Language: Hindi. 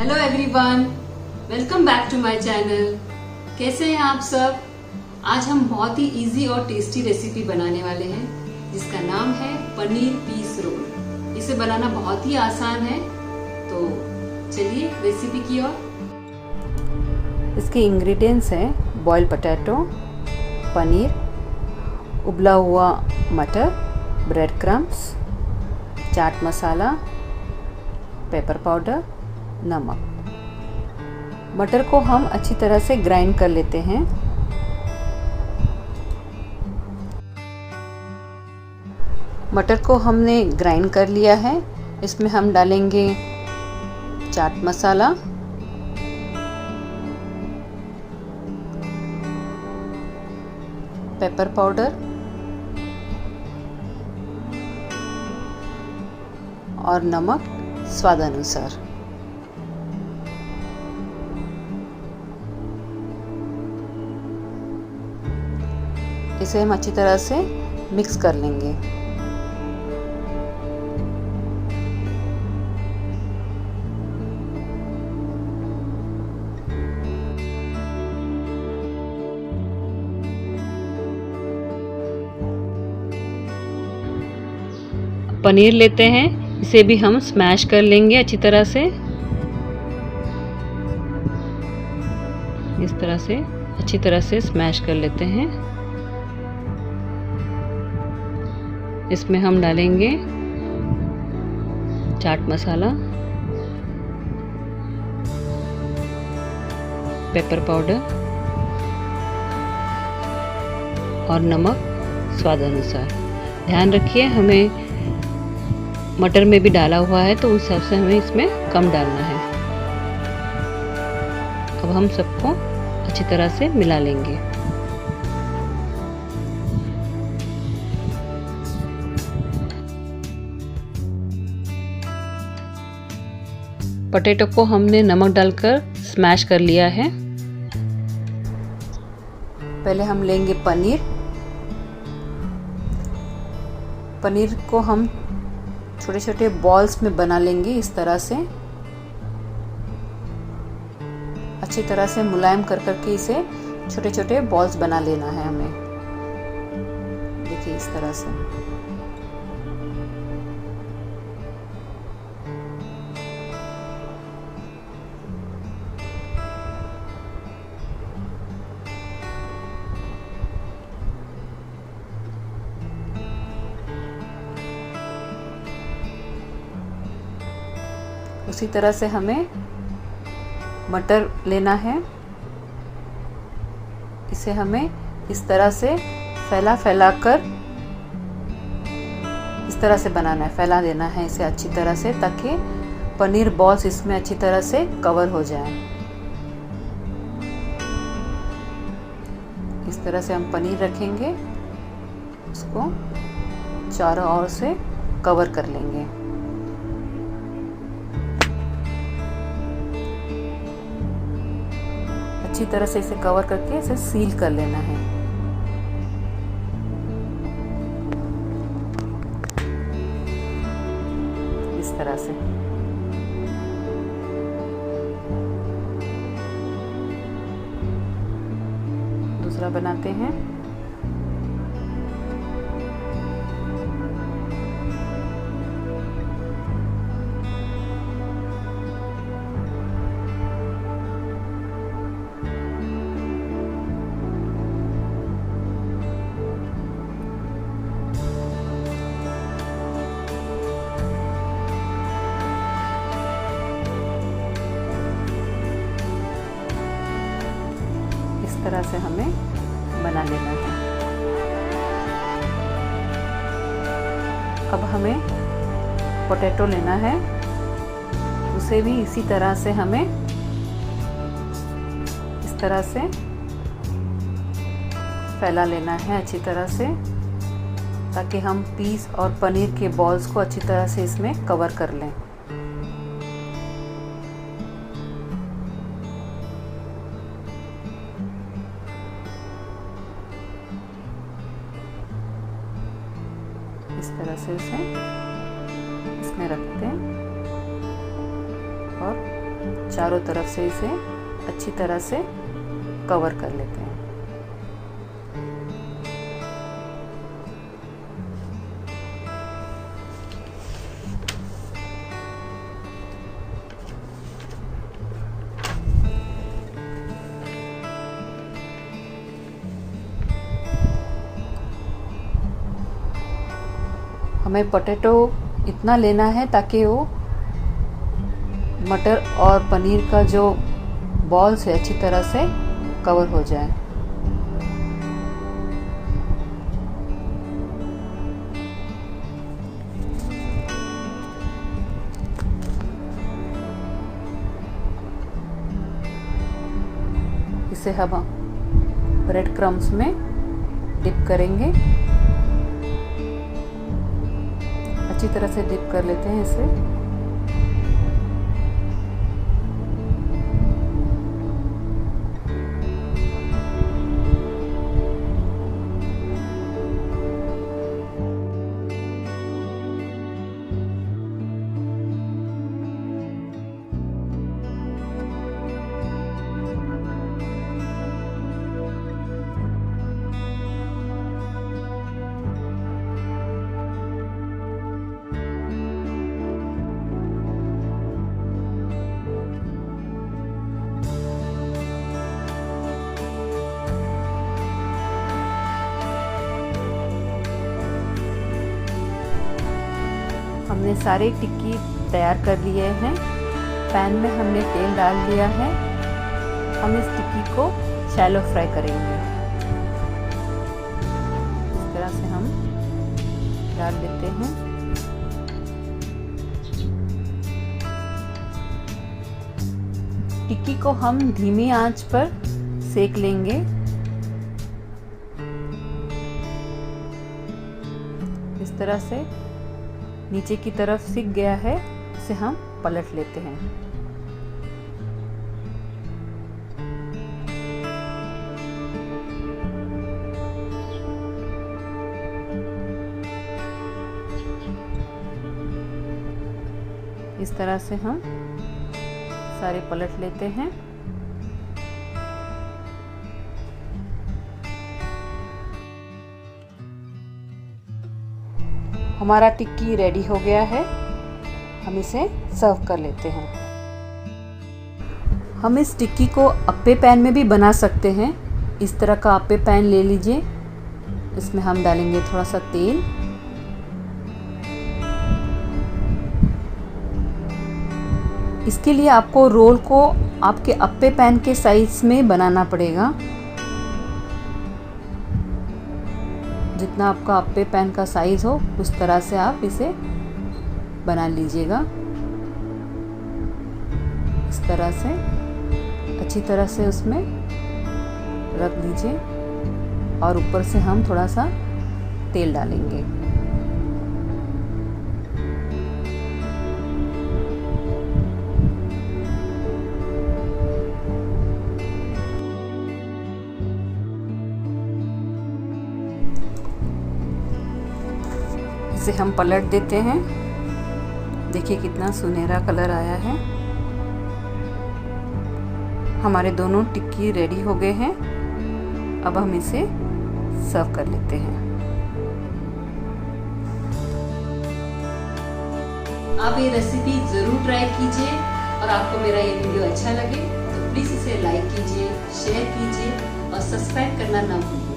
Hello everyone, welcome back to my channel. कैसे हैं आप सब? आज हम बहुत ही इजी और टेस्टी रेसिपी बनाने वाले हैं जिसका नाम है पनीर पीस रोल। इसे बनाना बहुत ही आसान है, तो चलिए रेसिपी की ओर। इसके इंग्रेडिएंट्स हैं बॉइल्ड पोटैटो, पनीर, उबला हुआ मटर, bread crumbs, chaat masala, pepper powder, नमक। मटर को हम अच्छी तरह से ग्राइंड कर लेते हैं। मटर को हमने ग्राइंड कर लिया है। इसमें हम डालेंगे चाट मसाला, पेपर पाउडर और नमक स्वाद अनुसार। इसे हम अच्छी तरह से मिक्स कर लेंगे। पनीर लेते हैं, इसे भी हम स्मैश कर लेंगे अच्छी तरह से। इस तरह से अच्छी तरह से स्मैश कर लेते हैं। इसमें हम डालेंगे चाट मसाला, पेपर पाउडर और नमक स्वाद अनुसार। ध्यान रखिए, हमें मटर में भी डाला हुआ है तो उस हिसाब से हमें इसमें कम डालना है। अब हम सबको अच्छी तरह से मिला लेंगे। पोटैटो को हमने नमक डालकर स्मैश कर लिया है। पहले हम लेंगे पनीर। पनीर को हम छोटे छोटे बॉल्स में बना लेंगे। इस तरह से अच्छी तरह से मुलायम कर करके इसे छोटे छोटे बॉल्स बना लेना है हमें। देखिए इस तरह से। उसी तरह से हमें मटर लेना है। इसे हमें इस तरह से फैला फैला कर इस तरह से बनाना है, फैला देना है इसे अच्छी तरह से, ताकि पनीर बॉल्स इसमें अच्छी तरह से कवर हो जाए। इस तरह से हम पनीर रखेंगे, उसको चारों ओर से कवर कर लेंगे। अच्छी तरह से इसे कवर करके इसे सील कर लेना है। इस तरह से। दूसरा बनाते हैं। इस तरह से हमें बना लेना है। अब हमें पोटैटो लेना है, उसे भी इसी तरह से हमें इस तरह से फैला लेना है अच्छी तरह से, ताकि हम पीस और पनीर के बॉल्स को अच्छी तरह से इसमें कवर कर लें। इस तरह से इसे इसमें रखते हैं और चारों तरफ से इसे अच्छी तरह से कवर कर लेते हैं। हमें पोटैटो इतना लेना है ताकि वो मटर और पनीर का जो बॉल्स है अच्छी तरह से कवर हो जाए। इसे हम ब्रेड क्रम्स में डिप करेंगे। अच्छी तरह से डिप कर लेते हैं इसे। हमने सारे टिक्की तैयार कर लिए हैं। पैन में हमने तेल डाल दिया है। हम इस टिक्की को शैलो फ्राई करेंगे। इस तरह से हम डाल देते हैं। टिक्की को हम धीमी आंच पर सेक लेंगे। इस तरह से नीचे की तरफ सिक गया है, इसे हम पलट लेते हैं। इस तरह से हम सारे पलट लेते हैं। हमारा टिक्की रेडी हो गया है। हम इसे सर्व कर लेते हैं। हम इस टिक्की को अप्पे पैन में भी बना सकते हैं। इस तरह का अप्पे पैन ले लीजिए। इसमें हम डालेंगे थोड़ा सा तेल। इसके लिए आपको रोल को आपके अप्पे पैन के साइज में बनाना पड़ेगा। जितना आपका अप्पे पैन का साइज हो उस तरह से आप इसे बना लीजिएगा। इस तरह से अच्छी तरह से उसमें रख दीजिए और ऊपर से हम थोड़ा सा तेल डालेंगे। इसे हम पलट देते हैं। देखिए कितना सुनहरा कलर आया है। हमारे दोनों टिक्की रेडी हो गए हैं। अब हम इसे सर्व कर लेते हैं। आप ये रेसिपी ज़रूर ट्राई कीजिए और आपको मेरा ये वीडियो अच्छा लगे तो प्लीज़ इसे लाइक कीजिए, शेयर कीजिए और सब्सक्राइब करना ना भूलिए।